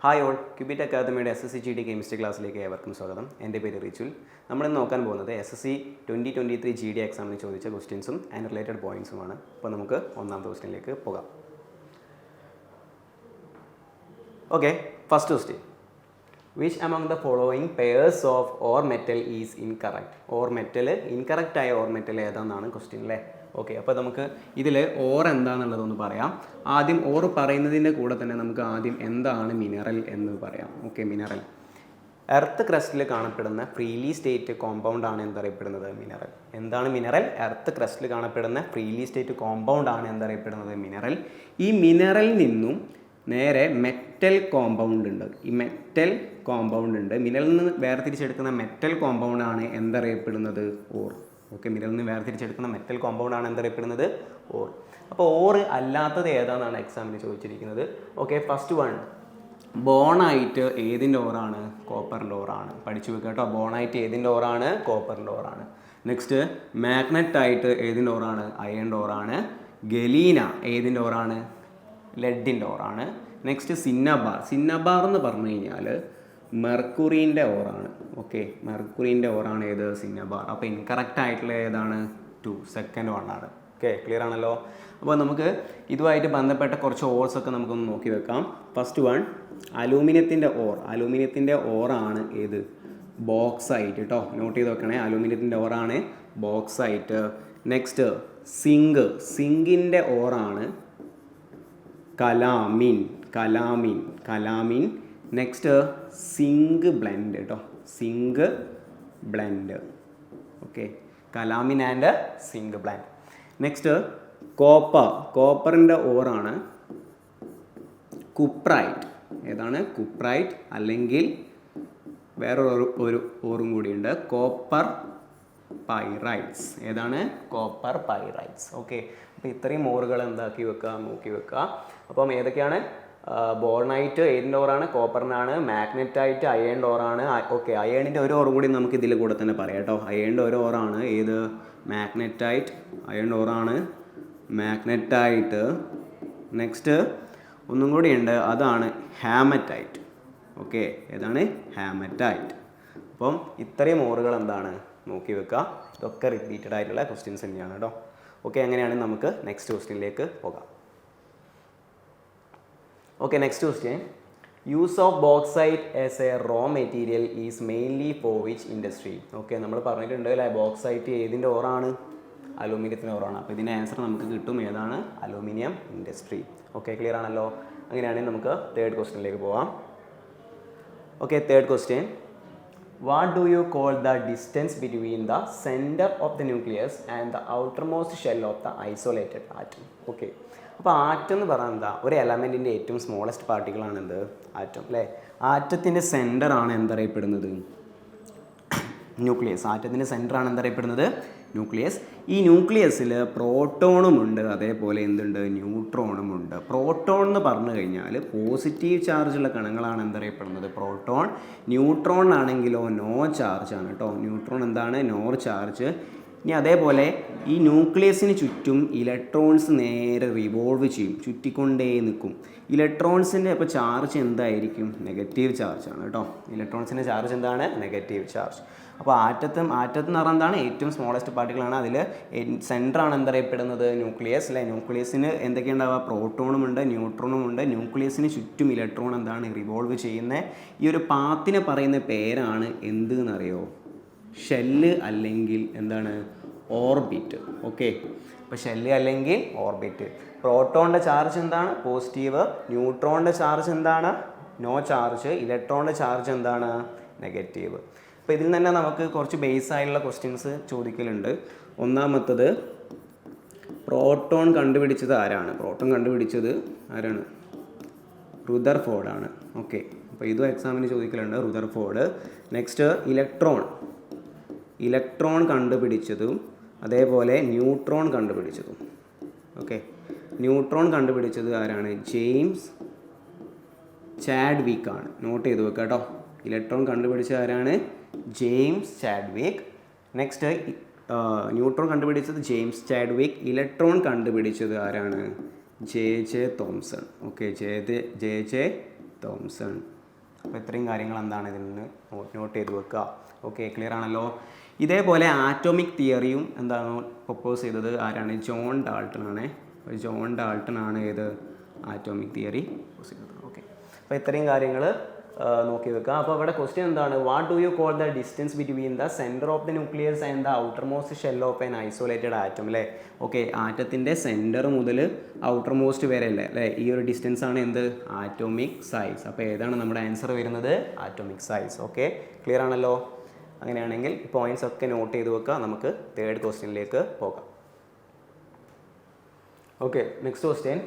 Hi all, cubit അക്കാദമിയുടെ SSC GD chemistry ക്ലാസ്സിലേക്ക് ഏവർക്കും സ്വാഗതം. എൻ്റെ പേര് റിച്ചുൽ. നമ്മളിന്ന് നോക്കാൻ പോകുന്നത് SSC 2023 GD എക്സാമിന് ചോദിച്ച ക്വസ്റ്റ്യൻസും ആൻഡ് റിലേറ്റഡ് പോയിൻറ്സുമാണ്. അപ്പോൾ നമുക്ക് ഒന്നാമത്തെ ക്വസ്റ്റ്യനിലേക്ക് പോകാം. Okay, first question. Which among the following pairs of or metal is incorrect? Or metal incorrect ആയ ഓർ മെറ്റൽ ഏതാണെന്നാണ് ക്വസ്റ്റ്യൻ അല്ലേ? ഓക്കെ, അപ്പോൾ നമുക്ക് ഇതിൽ ഓർ എന്താണെന്നുള്ളതൊന്ന് പറയാം. ആദ്യം ഓർ പറയുന്നതിൻ്റെ കൂടെ തന്നെ നമുക്ക് ആദ്യം എന്താണ് മിനറൽ എന്ന് പറയാം. ഓക്കെ, മിനറൽ എർത്ത് ക്രസ്റ്റിൽ കാണപ്പെടുന്ന ഫ്രീലി സ്റ്റേറ്റ് കോമ്പൗണ്ട് ആണ് എന്തറിയപ്പെടുന്നത്? മിനറൽ. എന്താണ് മിനറൽ? എർത്ത് ക്രസ്റ്റിൽ കാണപ്പെടുന്ന ഫ്രീലി സ്റ്റേറ്റ് കോമ്പൗണ്ട് ആണ് എന്തറിയപ്പെടുന്നത്? മിനറൽ. ഈ മിനറലിൽ നിന്നും നേരെ മെറ്റൽ കോമ്പൗണ്ട് ഉണ്ട്. ഈ മെറ്റൽ കോമ്പൗണ്ട് ഉണ്ട്. മിനറലിൽ നിന്ന് വേർതിരിച്ചെടുക്കുന്ന മെറ്റൽ കോമ്പൗണ്ട് ആണ് എന്തറിയപ്പെടുന്നത്? ഓർ. ഓക്കെ, മിനറലിൽ നിന്ന് വേർതിരിച്ചെടുക്കുന്ന മെറ്റൽ കോമ്പൗണ്ട് ആണ് എന്തറിയപ്പെടുന്നത്? ഓർ. അപ്പോൾ ഓർ അല്ലാത്തത് ഏതാണെന്നാണ് എക്സാമിന് ചോദിച്ചിരിക്കുന്നത്. ഓക്കെ, ഫസ്റ്റ് വൺ, ബോണായിട്ട് ഏതിൻ്റെ ഓറാണ്? കോപ്പറിൻ്റെ ഓറാണ്. പഠിച്ചു വെക്കുക കേട്ടോ. ബോണായിട്ട് ഏതിൻ്റെ ഓറാണ്? കോപ്പറിൻ്റെ ഓറാണ്. നെക്സ്റ്റ്, മാഗ്നറ്റായിട്ട് ഏതിൻ്റെ ഓറാണ്? അയണിൻ്റെ ഓറാണ്. ഗലീന ഏതിൻ്റെ ഓറാണ്? ലെഡിൻ്റെ ഓറാണ്. Next, cinnabar. സിന്നബാർ എന്ന് പറഞ്ഞു കഴിഞ്ഞാൽ മെർക്കുറീൻ്റെ ഓറാണ്. ഓക്കെ, മെർക്കുറീൻ്റെ ഓറാണ് ഏത്? സിന്നബാർ. അപ്പോൾ ഇൻകറക്റ്റ് ആയിട്ടുള്ള ഏതാണ്? 2, സെക്കൻഡ് വൺ ആണ്. ഓക്കെ, ക്ലിയർ ആണല്ലോ. അപ്പോൾ നമുക്ക് ഇതുമായിട്ട് ബന്ധപ്പെട്ട കുറച്ച് ഓർസൊക്കെ നമുക്കൊന്ന് നോക്കി വെക്കാം. ഫസ്റ്റ് വൺ, അലൂമിനിയത്തിൻ്റെ ഓർ. അലൂമിനിയത്തിൻ്റെ ഓറാണ് ഏത്? ബോക്സൈറ്റ് കേട്ടോ. നോട്ട് ചെയ്ത് വെക്കണേ. അലൂമിനിയത്തിൻ്റെ ഓറാണ് ബോക്സൈറ്റ്. Next, zinc. സിങ്കിൻ്റെ ഓറാണ് calamine. Calamine. Calamine. Next, zinc blende കേട്ടോ. Zinc blende. Okay, calamine and zinc blende. Next, copper. കോപ്പറിൻ്റെ ഓറാണ് കുപ്രൈറ്റ്. ഏതാണ്? കുപ്രൈറ്റ്. അല്ലെങ്കിൽ വേറൊരു ഓറും കൂടിയുണ്ട്, കോപ്പർ പൈറൈറ്റ്സ്. ഏതാണ്? Copper pyrites. ഓക്കെ, അപ്പോൾ ഇത്രയും ഓറുകൾ എന്താക്കി വെക്കുക? നോക്കി വെക്കുക. അപ്പം ഏതൊക്കെയാണ്? ബോർണൈറ്റ് ഏതിൻ്റെ ഓറാണ്? കോപ്പറിനാണ്. മാഗ്നറ്റൈറ്റ് അയേണിൻ്റെ ഓറാണ്. ഓക്കെ, അയേണിൻ്റെ ഒരു ഓറും കൂടി നമുക്ക് ഇതിൽ കൂടെ തന്നെ പറയാം കേട്ടോ. അയേണിൻ്റെ ഒരു ഓറാണ് ഏത്? മാഗ്നറ്റൈറ്റ്. അയേണിൻ്റെ ഓറാണ് മാഗ്നറ്റൈറ്റ്. നെക്സ്റ്റ് ഒന്നും കൂടി ഉണ്ട്, അതാണ് ഹാമറ്റൈറ്റ്. ഓക്കെ, ഏതാണ്? ഹാമറ്റൈറ്റ്. അപ്പം ഇത്രയും ഓറുകൾ എന്താണ്? നോക്കി വെക്കുക. ഇതൊക്കെ റിപ്പീറ്റഡ് ആയിട്ടുള്ള ക്വസ്റ്റ്യൻസ് തന്നെയാണ് കേട്ടോ. ഓക്കെ, അങ്ങനെയാണെങ്കിൽ നമുക്ക് നെക്സ്റ്റ് ക്വസ്റ്റ്യനിലേക്ക് പോകാം. Okay, next question. Use of bauxite as a raw material is mainly for which industry? Okay, നമ്മൾ പറഞ്ഞിട്ടുണ്ട് അല്ലേ, ബോക്സൈറ്റ് ഏതിൻ്റെ ഓറാണ്? അലൂമിനിയത്തിൻ്റെ ഓറാണ്. അപ്പോൾ ഇതിൻ്റെ ആൻസർ നമുക്ക് കിട്ടും. ഏതാണ്? Aluminium industry. ഓക്കെ, ക്ലിയർ ആണല്ലോ. അങ്ങനെയാണെങ്കിൽ നമുക്ക് തേർഡ് ക്വസ്റ്റ്യനിലേക്ക് പോകാം. Okay, third question. What do you call the distance between the center of the nucleus and the outermost shell of the isolated atom? Okay, അപ്പോൾ ആറ്റം എന്ന് പറഞ്ഞാൽ എന്താ? ഒരു എലമെൻറ്റിൻ്റെ ഏറ്റവും സ്മോളസ്റ്റ് പാർട്ടിക്കിളാണ് എന്ത്? ആറ്റം അല്ലേ? ആറ്റത്തിൻ്റെ സെൻറ്ററാണ് എന്തറിയപ്പെടുന്നത്? ന്യൂക്ലിയസ്. ആറ്റത്തിൻ്റെ സെൻറ്ററാണ് എന്തറിയപ്പെടുന്നത്? ന്യൂക്ലിയസ്. ഈ ന്യൂക്ലിയസിൽ പ്രോട്ടോണും ഉണ്ട്, അതേപോലെ എന്തുണ്ട്? ന്യൂട്രോണും ഉണ്ട്. പ്രോട്ടോൺ എന്ന് പറഞ്ഞു കഴിഞ്ഞാൽ പോസിറ്റീവ് ചാർജുള്ള കണങ്ങളാണ് എന്തറിയപ്പെടുന്നത്? പ്രോട്ടോൺ. ന്യൂട്രോൺ ആണെങ്കിലോ നോ ചാർജ് ആണ് കേട്ടോ. ന്യൂട്രോൺ എന്താണ്? No charge. ഇനി അതേപോലെ ഈ ന്യൂക്ലിയസിന് ചുറ്റും ഇലക്ട്രോൺസ് നേരെ റിവോൾവ് ചെയ്യും, ചുറ്റിക്കൊണ്ടേ നിൽക്കും. ഇലക്ട്രോൺസിൻ്റെ അപ്പോൾ ചാർജ് എന്തായിരിക്കും? നെഗറ്റീവ് ചാർജ് ആണ് കേട്ടോ. ഇലക്ട്രോൺസിൻ്റെ ചാർജ് എന്താണ്? Negative charge. അപ്പോൾ ആറ്റത്ത് എന്ന് പറഞ്ഞാൽ എന്താണ്? ഏറ്റവും സ്മോളസ്റ്റ് പാർട്ടിക്കിളാണ്. അതിൽ സെൻറ്ററാണ് എന്തറിയപ്പെടുന്നത്? ന്യൂക്ലിയസ് അല്ലേ? ന്യൂക്ലിയസിന് എന്തൊക്കെയുണ്ടാവുക? പ്രോട്ടോണും ഉണ്ട്, ന്യൂട്രോണും ഉണ്ട്. ന്യൂക്ലിയസിന് ചുറ്റും ഇലക്ട്രോൺ എന്താണ്? റിവോൾവ് ചെയ്യുന്നത്. ഈ ഒരു പാത്തിനെ പറയുന്ന പേരാണ് എന്ത് എന്നറിയോ? ഷെല്ല് അല്ലെങ്കിൽ എന്താണ്? ഓർബിറ്റ്. ഓക്കെ, അപ്പോൾ ഷെല്ല് അല്ലെങ്കിൽ ഓർബിറ്റ്. പ്രോട്ടോണിൻ്റെ ചാർജ് എന്താണ്? പോസിറ്റീവ്. ന്യൂട്രോണിൻ്റെ ചാർജ് എന്താണ്? No charge. ഇലക്ട്രോണിൻ്റെ ചാർജ് എന്താണ്? നെഗറ്റീവ്. അപ്പോൾ ഇതിൽ തന്നെ നമുക്ക് കുറച്ച് ബേസ് ആയിട്ടുള്ള ക്വസ്റ്റ്യൻസ് ചോദിക്കലുണ്ട്. ഒന്നാമത്തത്, പ്രോട്ടോൺ കണ്ടുപിടിച്ചത് ആരാണ്? പ്രോട്ടോൺ കണ്ടുപിടിച്ചത് ആരാണ്? റുദർഫോർഡ് ആണ്. ഓക്കെ, അപ്പോൾ ഇതും എക്സാമിന് ചോദിക്കലുണ്ട്, റുദർഫോർഡ്. നെക്സ്റ്റ്, ഇലക്ട്രോൺ കണ്ടുപിടിച്ചതും അതേപോലെ ന്യൂട്രോൺ കണ്ടുപിടിച്ചതും. ഓക്കെ, ന്യൂട്രോൺ കണ്ടുപിടിച്ചത് ആരാണ്? ജെയിംസ് ചാഡ്വിക്ക് ആണ്. നോട്ട് ചെയ്ത് വെക്കുക കേട്ടോ. ഇലക്ട്രോൺ കണ്ടുപിടിച്ചത് ആരാണ്? James Chadwick. നെക്സ്റ്റ്, ന്യൂട്രോൺ കണ്ടുപിടിച്ചത് ജെയിംസ് ചാഡ്വിക്ക്. ഇലക്ട്രോൺ കണ്ടുപിടിച്ചത് ആരാണ്? J Thomson. Okay, J Thomson. അപ്പോൾ ഇത്രയും കാര്യങ്ങൾ എന്താണ് ഇതിൽ നിന്ന് നോട്ട് ചെയ്ത് വെക്കുക. ഓക്കെ, ക്ലിയർ ആണല്ലോ. ഇതേപോലെ ആറ്റോമിക് തിയറിയും എന്താണ് പ്രൊപ്പോസ് ചെയ്തത് ആരാണ്? ജോൺ ഡാൾട്ടൺ ആണ്. ജോൺ ഡാൾട്ടൺ ആണ് ഏത് ആറ്റോമിക് തിയറി പ്രൊപ്പോസ് ചെയ്തത്. ഓക്കെ, അപ്പോൾ ഇത്രയും കാര്യങ്ങൾ നോക്കി വെക്കുക. അപ്പോൾ ഇവിടെ ക്വസ്റ്റ്യൻ എന്താണ്? What do you call the distance between the centre of the nucleus and the outer most shell of an isolated atom അല്ലേ? ഓക്കെ, ആറ്റത്തിൻ്റെ സെൻറ്റർ മുതൽ ഔട്ടർ മോസ്റ്റ് വരെ അല്ലേ ഈ ഒരു ഡിസ്റ്റൻസ് ആണ് എന്ത്? Atomic size. അപ്പോൾ ഏതാണ് നമ്മുടെ ആൻസർ വരുന്നത്? Atomic size. ഓക്കെ, ക്ലിയർ ആണല്ലോ. അങ്ങനെയാണെങ്കിൽ പോയിന്റ്സ് ഒക്കെ നോട്ട് ചെയ്ത് വെക്കുക. നമുക്ക് തേർഡ് ക്വസ്റ്റ്യനിലേക്ക് പോകാം. Okay, next question.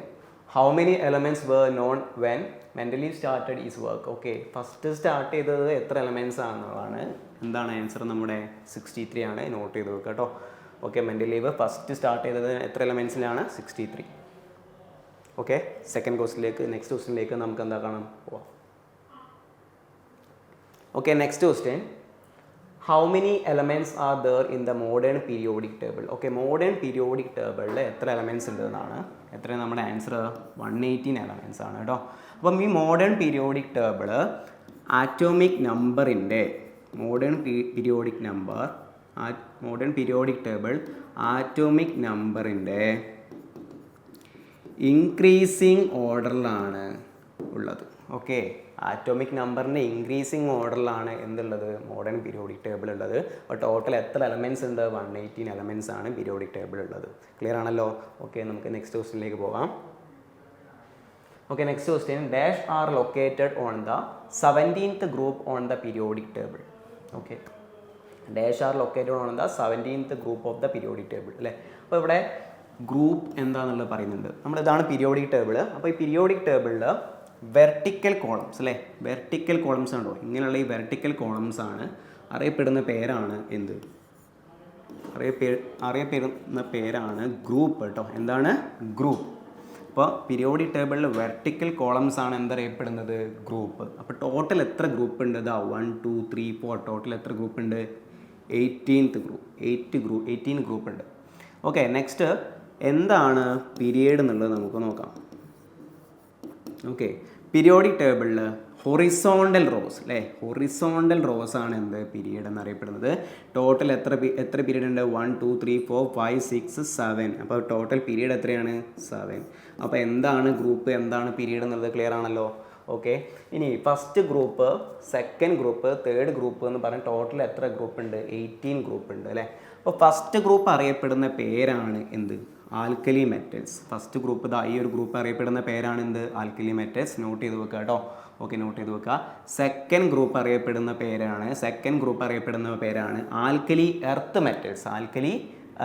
How many elements were known when Mendeleev started his work? Okay, first start ചെയ്തത് എത്ര എലമെൻറ്റ്സ് ആണെന്നുള്ളതാണ്. എന്താണ് ആൻസർ? നമ്മുടെ 63 ആണ്. നോട്ട് ചെയ്ത് വെക്കുക കേട്ടോ. ഓക്കെ, മെൻ്റലീവ് ഫസ്റ്റ് സ്റ്റാർട്ട് ചെയ്തത് എത്ര എലമെൻറ്റ്സിലാണ്? 63. ഓക്കെ, സെക്കൻഡ് ക്വസ്റ്റ്യനിലേക്ക് നെക്സ്റ്റ് ക്വസ്റ്റ്യനിലേക്ക് നമുക്ക് എന്താ കാണാം പോവാം. Okay, next question. How many elements are there in the modern periodic table? Okay, modern periodic ടേബിളിൽ എത്ര എലമെൻറ്റ്സ് ഉണ്ട് എന്നാണ്. എത്ര നമ്മുടെ ആൻസർ? 118 എലമെൻറ്റ്സ് ആണ് കേട്ടോ. അപ്പം ഈ മോഡേൺ പീരിയോഡിക് ടേബിൾ ആറ്റോമിക് നമ്പറിൻ്റെ മോഡേൺ പീരിയോഡിക് ടേബിൾ ആറ്റോമിക് നമ്പറിൻ്റെ ഇൻക്രീസിങ് ഓർഡറിലാണ് ഉള്ളത്. ഓക്കെ, ആറ്റോമിക് നമ്പറിൻ്റെ ഇൻക്രീസിങ് ഓർഡറിലാണ് എന്തുള്ളത്? മോഡേൺ പീരിയോഡിക് ടേബിൾ ഉള്ളത്. അപ്പോൾ ടോട്ടൽ എത്ര എലമെൻറ്റ്സ് ഉണ്ട്? 118 എലമെൻറ്റ്സ് ആണ് പീരിയോഡിക് ടേബിൾ ഉള്ളത്. ക്ലിയർ ആണല്ലോ. ഓക്കെ, നമുക്ക് നെക്സ്റ്റ് ക്വസ്റ്റ്യനിലേക്ക് പോകാം. Okay, next question. Dash are located on the 17th group on the periodic table? Okay, dash are located on the 17th group of the periodic table അല്ലേ? അപ്പോൾ ഇവിടെ group എന്താണെന്നുള്ളത് പറയുന്നുണ്ട്. ഇതാണ് പീരിയോഡിക് ടേബിൾ. അപ്പോൾ ഈ പീരിയോഡിക് ടേബിളിൽ വെർട്ടിക്കൽ കോളംസ് അല്ലേ? വെർട്ടിക്കൽ കോളംസ് ഉണ്ടോ? ഇങ്ങനെയുള്ള ഈ വെർട്ടിക്കൽ കോളംസ് ആണ് അറിയപ്പെടുന്ന പേരാണ് എന്ത്? അറിയപ്പെടുന്ന പേരാണ് ഗ്രൂപ്പ് കേട്ടോ. എന്താണ്? ഗ്രൂപ്പ്. അപ്പോൾ പീരിയോഡിക് ടേബിളിൽ വെർട്ടിക്കൽ കോളംസ് ആണ് എന്തറിയപ്പെടുന്നത്? ഗ്രൂപ്പ്. അപ്പോൾ ടോട്ടൽ എത്ര ഗ്രൂപ്പ് ഉണ്ട്? 1 2 3 4 ടോട്ടൽ എത്ര ഗ്രൂപ്പ് ഉണ്ട്? 18 ഗ്രൂപ്പ് ഉണ്ട്. ഓക്കെ, നെക്സ്റ്റ് എന്താണ് പീരിയഡ് എന്നുള്ളത് നമുക്ക് നോക്കാം. ഓക്കെ, പീരിയോഡിക് ടേബിളിൽ ഹൊറിസോണ്ടൽ റോസ് അല്ലേ? ഹൊറിസോണ്ടൽ റോസ് ആണ് എന്ത്? പീരിയഡ് എന്നറിയപ്പെടുന്നത്. ടോട്ടൽ എത്ര പീരീഡ് ഉണ്ട്? 1 2 3 4 5 6 7. അപ്പോൾ ടോട്ടൽ പീരീഡ് എത്രയാണ്? 7. അപ്പോൾ എന്താണ് ഗ്രൂപ്പ്, എന്താണ് പീരീഡ് എന്നുള്ളത് ക്ലിയർ ആണല്ലോ. ഓക്കെ, ഇനി first group, second group, third group എന്ന് പറഞ്ഞാൽ ടോട്ടൽ എത്ര ഗ്രൂപ്പ് ഉണ്ട്? 18 ഗ്രൂപ്പ് ഉണ്ട് അല്ലേ? അപ്പോൾ ഫസ്റ്റ് ഗ്രൂപ്പ് അറിയപ്പെടുന്ന പേരാണ് എന്ത്? Alkali metals. ഫസ്റ്റ് ഗ്രൂപ്പ് ഈ ഒരു ഗ്രൂപ്പ് അറിയപ്പെടുന്ന പേരാണ് എന്ത്? Alkali metals. നോട്ട് ചെയ്ത് വെക്കുക കേട്ടോ. ഓക്കെ, നോട്ട് ചെയ്ത് വെക്കുക. സെക്കൻഡ് ഗ്രൂപ്പ് അറിയപ്പെടുന്ന പേരാണ് alkali earth metals. Alkali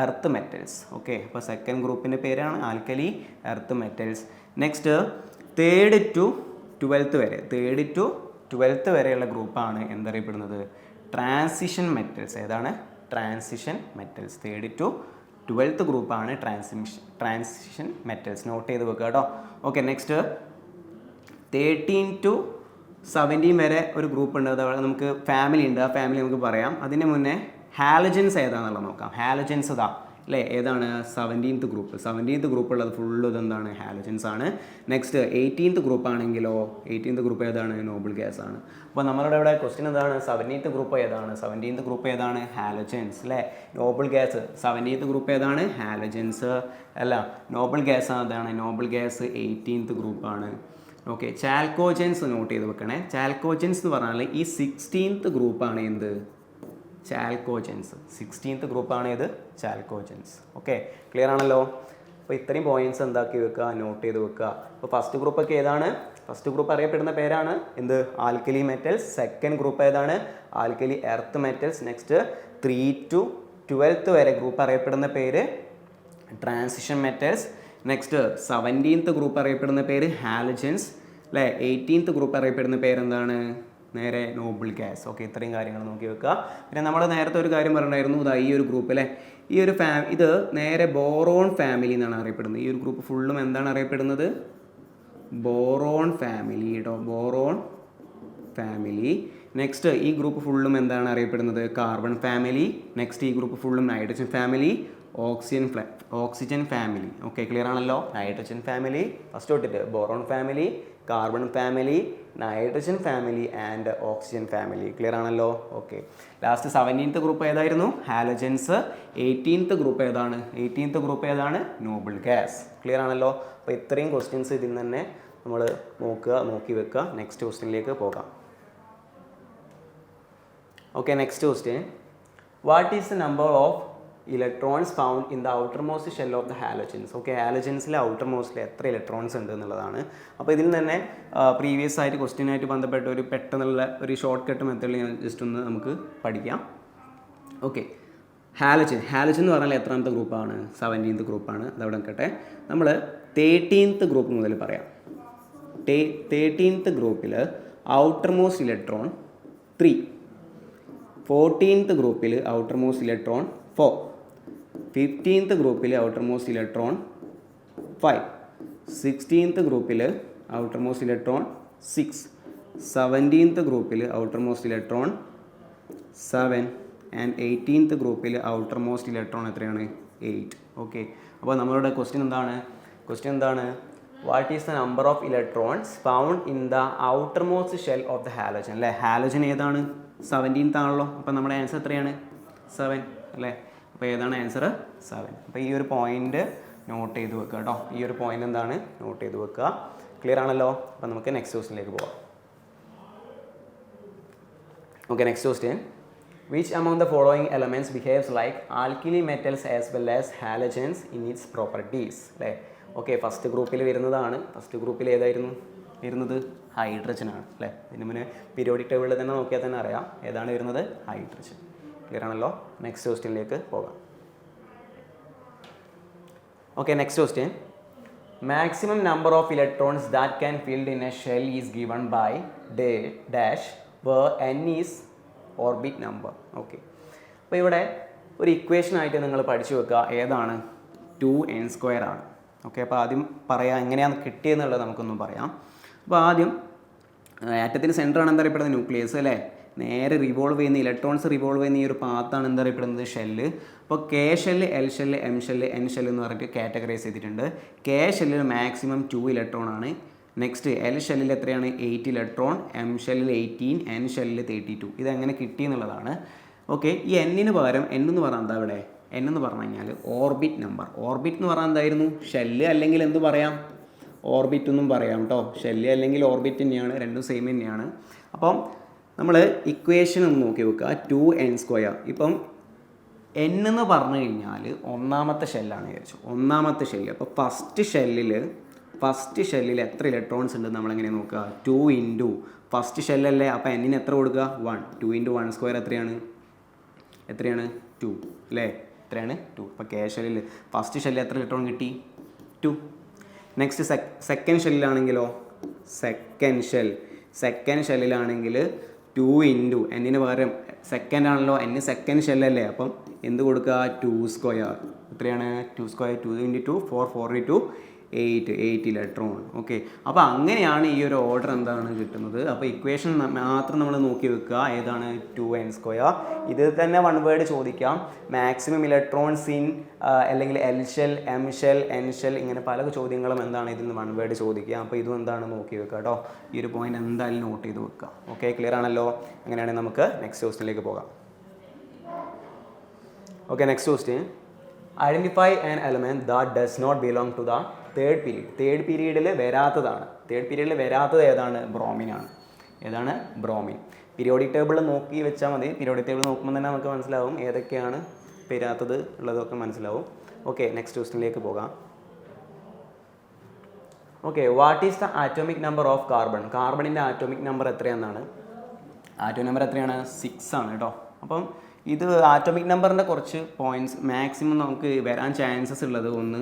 earth metals. Okay, അപ്പോൾ സെക്കൻഡ് ഗ്രൂപ്പിൻ്റെ പേരാണ് alkali earth metals. Next third to twelfth വരെയുള്ള ഗ്രൂപ്പാണ് എന്തറിയപ്പെടുന്നത്? Transition metals. ഏതാണ്? Transition metals. Third to 12th ഗ്രൂപ്പാണ് ട്രാൻസിഷൻ മെറ്റൽസ്. നോട്ട് ചെയ്ത് വെക്കുക കേട്ടോ. ഓക്കെ, നെക്സ്റ്റ് 13 to 17 വരെ ഒരു ഗ്രൂപ്പ് ഉണ്ട്. അതവിടെ നമുക്ക് ഫാമിലി ഉണ്ട്. ആ ഫാമിലി നമുക്ക് പറയാം. അതിന് മുന്നേ ഹാലജൻസ് ഏതാണെന്നുള്ളത് നോക്കാം. ഹാലജൻസ് അല്ലേ? ഏതാണ്? 17th ഗ്രൂപ്പ് ഉള്ളത് ഫുള്ള് ഇതെന്താണ്? ഹാലജൻസ് ആണ്. നെക്സ്റ്റ് 18th ഗ്രൂപ്പ് ആണെങ്കിലോ 18th ഗ്രൂപ്പ് ഏതാണ്? നോബിൾ ഗ്യാസ് ആണ്. അപ്പോൾ നമ്മളുടെ ഇവിടെ ക്വസ്റ്റ്യൻ എന്താണ്? 17th ഗ്രൂപ്പ് ഏതാണ്? 17th ഗ്രൂപ്പ് ഏതാണ്? ഹാലജൻസ് അല്ലേ? നോബിൾ ഗ്യാസ് 17th ഗ്രൂപ്പ് ഏതാണ്? ഹാലജൻസ് അല്ല, നോബിൾ ഗ്യാസ് അതാണ്. നോബിൾ ഗ്യാസ് 18th ഗ്രൂപ്പാണ്. ഓക്കെ, ചാൽക്കോജൻസ് നോട്ട് ചെയ്ത് വെക്കണേ. ചാൽക്കോജൻസ് എന്ന് പറഞ്ഞാൽ ഈ 16th ഗ്രൂപ്പാണ് എന്ത്? ചാൽക്കോജൻസ്. 16th ഗ്രൂപ്പാണ് ഇത് ചാൽക്കോജൻസ്. ഓക്കെ, ക്ലിയർ ആണല്ലോ. അപ്പോൾ ഇത്രയും പോയിന്റ്സ് എന്താക്കി വെക്കുക? നോട്ട് ചെയ്ത് വെക്കുക. അപ്പോൾ ഫസ്റ്റ് ഗ്രൂപ്പൊക്കെ ഏതാണ്? ഫസ്റ്റ് ഗ്രൂപ്പ് അറിയപ്പെടുന്ന പേരാണ് എന്ത്? Alkali metals. സെക്കൻഡ് ഗ്രൂപ്പ് ഏതാണ്? Alkali earth metals. Next 3 to 12th വരെ ഗ്രൂപ്പ് അറിയപ്പെടുന്ന പേര് transition metals. Next 17th group അറിയപ്പെടുന്ന പേര് ഹാലജൻസ് അല്ലേ? 18th ഗ്രൂപ്പ് അറിയപ്പെടുന്ന പേരെന്താണ്? നേരെ നോബിൾ ഗ്യാസ്. ഓക്കെ, ഇത്രയും കാര്യങ്ങൾ നോക്കി വെക്കുക. പിന്നെ നമ്മൾ നേരത്തെ ഒരു കാര്യം പറഞ്ഞിട്ടുണ്ടായിരുന്നു. ഈ ഒരു ഗ്രൂപ്പ് അല്ലേ? ഈ ഒരു ഇത് നേരെ ബോറോൺ ഫാമിലി എന്നാണ് അറിയപ്പെടുന്നത്. ഈ ഒരു ഗ്രൂപ്പ് ഫുള്ളും എന്താണ് അറിയപ്പെടുന്നത്? ബോറോൺ ഫാമിലി കേട്ടോ. Boron family. നെക്സ്റ്റ് ഈ ഗ്രൂപ്പ് ഫുള്ളും എന്താണ് അറിയപ്പെടുന്നത്? Carbon family. നെക്സ്റ്റ് ഈ ഗ്രൂപ്പ് ഫുള്ളും nitrogen family, oxygen family. Okay, clear ആണല്ലോ. നൈട്രജൻ ഫാമിലി ഫസ്റ്റ് തൊട്ടിട്ട് boron family, carbon family, nitrogen family and oxygen family. Clear ആണല്ലോ? ഓക്കെ. ലാസ്റ്റ് 17th ഗ്രൂപ്പ് ഏതായിരുന്നു? ഹാലജൻസ്. 18th ഗ്രൂപ്പ് ഏതാണ്? 18th ഗ്രൂപ്പ് ഏതാണ്? Noble gas. Clear ആണല്ലോ? അപ്പോൾ ഇത്രയും questions ഇതിൽ തന്നെ നമ്മൾ നോക്കി വെക്കുക. നെക്സ്റ്റ് ക്വസ്റ്റ്യനിലേക്ക് പോകാം. Okay, next question. What is the number of electrons found in the outermost shell of the halogens? Okay, ഹാലജൻസിലെ ഔട്ടർമോസ്റ്റിൽ എത്ര ഇലക്ട്രോൺസ് ഉണ്ട് എന്നുള്ളതാണ്. അപ്പോൾ ഇതിൽ തന്നെ പ്രീവിയസ് ആയിട്ട് ക്വസ്റ്റ്യനായിട്ട് ബന്ധപ്പെട്ട ഒരു പെട്ടെന്നുള്ള ഒരു ഷോർട്ട് കട്ട് മെത്തേഡിൽ ഞാൻ ജസ്റ്റ് ഒന്ന് നമുക്ക് പഠിക്കാം. ഓക്കെ, ഹാലജൻ എന്ന് പറഞ്ഞാൽ എത്രാമത്തെ ഗ്രൂപ്പാണ്? 17th ഗ്രൂപ്പാണ്. അതവിടെ നിൽക്കട്ടെ. നമ്മൾ 13th ഗ്രൂപ്പ് മുതൽ പറയാം. 13th ഗ്രൂപ്പിൽ ഔട്ടർമോസ്റ്റ് ഇലക്ട്രോൺ 3, 14th ഗ്രൂപ്പിൽ ഔട്ടർമോസ്റ്റ് ഇലക്ട്രോൺ 4, 15th ഗ്രൂപ്പിൽ ഔട്ടർമോസ്റ്റ് ഇലക്ട്രോൺ 5, 16th ഗ്രൂപ്പിൽ ഔട്ടർമോസ്റ്റ് ഇലക്ട്രോൺ 6, 17th ഗ്രൂപ്പിൽ ഔട്ടർമോസ്റ്റ് ഇലക്ട്രോൺ 7 ആൻഡ് 18th ഗ്രൂപ്പിൽ ഔട്ടർമോസ്റ്റ് ഇലക്ട്രോൺ എത്രയാണ്? 8. ഓക്കെ, അപ്പോൾ നമ്മളുടെ ക്വസ്റ്റ്യൻ എന്താണ്? What is the number of electrons found in the outermost shell of the halogen? അല്ലേ, halogen ഏതാണ്? 17th ആണല്ലോ. അപ്പോൾ നമ്മുടെ ആൻസർ എത്രയാണ്? 7 അല്ലേ? അപ്പോൾ ഏതാണ് ആൻസർ? 7. അപ്പോൾ ഈ ഒരു പോയിന്റ് നോട്ട് ചെയ്ത് വെക്കുക കേട്ടോ. ഈ ഒരു പോയിന്റ് എന്താണ്? നോട്ട് ചെയ്ത് വെക്കുക. ക്ലിയർ ആണല്ലോ? അപ്പോൾ നമുക്ക് നെക്സ്റ്റ് ക്വസ്റ്റ്യനിലേക്ക് പോകാം. Okay, next question. Which among the following elements behaves like alkali metals as well as halogens in its properties? അല്ലേ, ഓക്കെ, ഫസ്റ്റ് ഗ്രൂപ്പിൽ വരുന്നതാണ്. ഫസ്റ്റ് ഗ്രൂപ്പിൽ ഏതായിരുന്നു വരുന്നത്? ഹൈഡ്രജൻ ആണ്. അല്ലേ, ഇതിന് മുന്നേ പീരിയോഡിക് ടേബിളിൽ തന്നെ നോക്കിയാൽ തന്നെ അറിയാം ഏതാണ് വരുന്നത്? ഹൈഡ്രജൻ. ക്ലിയർ ആണല്ലോ? നെക്സ്റ്റ് ക്വസ്റ്റ്യനിലേക്ക് പോകാം. Okay, next question. Maximum number of electrons that can filled in a shell is given by dash where n is orbit number. Okay, അപ്പോൾ ഇവിടെ ഒരു ഇക്വേഷനായിട്ട് നിങ്ങൾ പഠിച്ചു വെക്കുക. ഏതാണ്? 2n² ആണ്. ഓക്കെ, അപ്പോൾ ആദ്യം പറയാം എങ്ങനെയാണ് കിട്ടിയെന്നുള്ളത് നമുക്കൊന്നും പറയാം. അപ്പോൾ ആദ്യം ആറ്റത്തിന് സെൻറ്ററാണ് എന്തറിയപ്പെടുന്നത്? ന്യൂക്ലിയസ് അല്ലേ. നേരെ റിവോൾവ് ചെയ്യുന്ന ഇലക്ട്രോൺസ് റിവോൾവ് ചെയ്യുന്ന ഈ ഒരു പാത്താണ് എന്തറിയപ്പെടുന്നത്? ഷെല്ല്. അപ്പോൾ K shell, L shell, M shell, N shell എന്ന് പറഞ്ഞിട്ട് കാറ്റഗറൈസ് ചെയ്തിട്ടുണ്ട്. കെ ഷെല്ലിൽ മാക്സിമം 2 ഇലക്ട്രോൺ ആണ്. നെക്സ്റ്റ് എൽ ഷെല്ലിൽ എത്രയാണ്? 8 ഇലക്ട്രോൺ, എം ഷെല്ലിൽ 18, എൻ ഷെല്ലിൽ 32. ഇതെങ്ങനെ കിട്ടി എന്നുള്ളതാണ്. ഓക്കെ, ഈ എന്നിന് പകരം എന്ന് പറഞ്ഞാൽ എന്താ ഇവിടെ? എന്ന് പറഞ്ഞു കഴിഞ്ഞാൽ ഓർബിറ്റ് നമ്പർ. ഓർബിറ്റ് എന്ന് പറഞ്ഞാൽ എന്തായിരുന്നു? ഷെല്ല് അല്ലെങ്കിൽ എന്ത് പറയാം? ഓർബിറ്റ് എന്നും പറയാം കേട്ടോ. ഷെല്ല് അല്ലെങ്കിൽ ഓർബിറ്റ് തന്നെയാണ്, രണ്ടും സെയിം തന്നെയാണ്. അപ്പം നമ്മൾ ഇക്വേഷൻ ഒന്ന് നോക്കി വെക്കുക. 2n². ഇപ്പം n എന്ന് പറഞ്ഞു കഴിഞ്ഞാൽ ഒന്നാമത്തെ ഷെല്ലാണ് വിചാരിച്ചു. ഒന്നാമത്തെ ഷെല്ല്. അപ്പോൾ ഫസ്റ്റ് ഷെല്ലിൽ എത്ര ഇലക്ട്രോൺസ് ഉണ്ട് നമ്മളെങ്ങനെ നോക്കുക? 2 ഇൻറ്റു ഫസ്റ്റ് ഷെല്ലല്ലേ. അപ്പോൾ എന്നിന് എത്ര കൊടുക്കുക? 1. 2 × 1² എത്രയാണ്? 2 അല്ലേ? എത്രയാണ്? 2. അപ്പോൾ കെ ഷെല്ലിൽ ഫസ്റ്റ് ഷെല്ലിൽ എത്ര ഇലക്ട്രോൺ കിട്ടി? 2. നെക്സ്റ്റ് സെക്കൻഡ് ഷെല്ലിലാണെങ്കിലോ? സെക്കൻഡ് ഷെല്ലിലാണെങ്കിൽ 2 ഇൻറ്റു എന്നിന് പകരം സെക്കൻഡ് ആണല്ലോ, n സെക്കൻഡ് ഷെല്ലല്ലേ. അപ്പം എന്ത് കൊടുക്കുക? 2². എത്രയാണ്? 2². 2 × 2 4, 4 × 2 8 ഇലക്ട്രോൺ. ഓക്കെ, അപ്പോൾ അങ്ങനെയാണ് ഈ ഒരു ഓർഡർ എന്താണ് കിട്ടുന്നത്. അപ്പോൾ ഇക്വേഷൻ മാത്രം നമ്മൾ നോക്കി വെക്കുക. ഏതാണ്? 2n². ഇത് തന്നെ വൺ വേർഡ് ചോദിക്കാം. മാക്സിമം ഇലക്ട്രോൺസ് ഇൻ അല്ലെങ്കിൽ L shell, M shell, N shell, ഇങ്ങനെ പല ചോദ്യങ്ങളും എന്താണ് ഇതിൽ നിന്ന് വൺ വേർഡ് ചോദിക്കുക. അപ്പോൾ ഇതും എന്താണ് നോക്കി വെക്കുക കേട്ടോ. ഈ ഒരു പോയിന്റ് എന്തായാലും നോട്ട് ചെയ്ത് വെക്കുക. ഓക്കെ, ക്ലിയർ ആണല്ലോ? അങ്ങനെയാണെങ്കിൽ നമുക്ക് നെക്സ്റ്റ് ക്വസ്റ്റ്യനിലേക്ക് പോകാം. Okay, next question. Identify an element that does not belong to the third period. Third പീരീഡിൽ വരാത്തതാണ്. തേർഡ് പീരീഡിൽ വരാത്തത് ഏതാണ്? ബ്രോമിനാണ്. ഏതാണ്? ബ്രോമിൻ. പീരിയോഡിക് ടേബിൾ നോക്കി വെച്ചാൽ മതി. പീരിയോഡിക് ടേബിൾ നോക്കുമ്പോൾ തന്നെ നമുക്ക് മനസ്സിലാവും ഏതൊക്കെയാണ് വരാത്തത് ഉള്ളതൊക്കെ മനസ്സിലാവും. ഓക്കെ, നെക്സ്റ്റ് ക്വസ്റ്റ്യനിലേക്ക് പോകാം. Okay, what is the atomic number of carbon? കാർബണിൻ്റെ ആറ്റോമിക് നമ്പർ എത്രയാണെന്നാണ്? ആറ്റോമിക് നമ്പർ എത്രയാണ്? 6 ആണ് കേട്ടോ. അപ്പം ഇത് ആറ്റോമിക് നമ്പറിൻ്റെ കുറച്ച് പോയിൻറ്റ്സ് മാക്സിമം നമുക്ക് വരാൻ ചാൻസസ് ഉള്ളത്. ഒന്ന്,